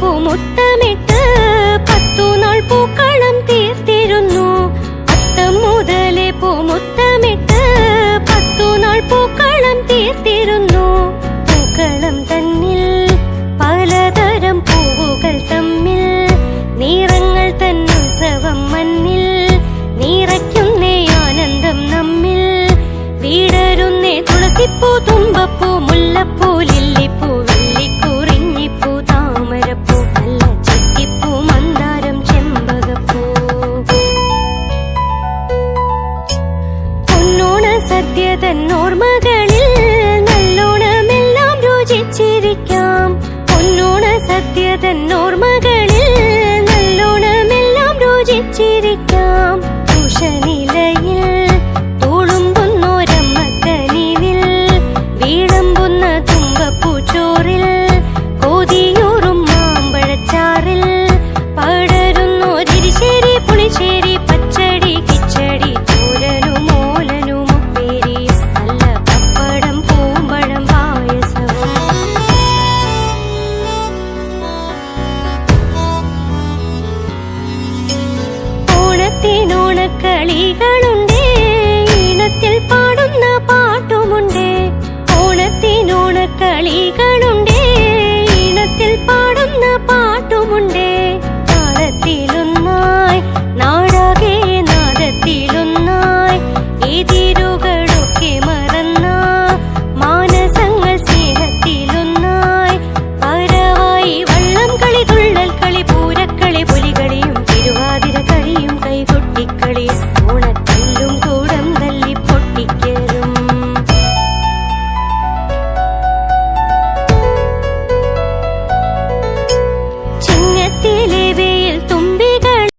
മുട്ടമിട്ട് 10 നാൾ പൂക്കളം തീർത്തിരുന്നു. അത്തം മുതലേ പൂമുട്ടമിട്ട് 10 നാൾ പൂക്കളം തീർത്തിരുന്നു. പൂക്കളം തന്നിൽ പലതരം പൂവുകൾ തമ്മിൽ നിറങ്ങൾ തന്നുത്സവം മണ്ണിൽ നിറയ്ക്കുന്നേ ആനന്ദം നമ്മിൽ. വീടരുന്നേ തുളസിപ്പൂ, തുമ്പപ്പൂ, മുല്ലപ്പൂ, ലില്ലിപ്പൂ, വെള്ളിക്കുറിഞ്ഞിപ്പൂ, താമരപ്പൂ, നല്ല ചെത്തിപ്പൂ, മന്ദാരം, ചെമ്പകപ്പൂ. പൊന്നോണ സദ്യ തന്നോർമ്മകളിൽ നല്ലോണമെല്ലാം രുചിച്ചിരിക്കാം. പൊന്നോണ സദ്യ തന്നോർമ്മകളിൽ നല്ലോണമെല്ലാം രുചിച്ചിരിക്കാം. ഉഷനിലയിൽ തുളുമ്പുന്നോരമ്മക്കനിവിൽ വീളമ്പുന്ന തുമ്പപ്പൂച്ചോറിൽ കൊതിയൂറും മാമ്പഴച്ചാറിൽ പടരുന്നോരിശേരി, പുളിശ്ശേരി, പച്ചടി, കിച്ചടി, തോരനും ഓലനും ഉപ്പേരിയും നല്ല പപ്പടം, പൂമ്പഴം, പായസവും. ഓണത്തിനോണക്കളികളുണ്ടേ, ഈണത്തിൽ പാടുന്ന പാട്ടുമുണ്ടേ. ഓണത്തിനോണക്കളികളുണ്ടേ, ഈണത്തിൽ പാടുന്ന പാട്ടുമുണ്ടേ.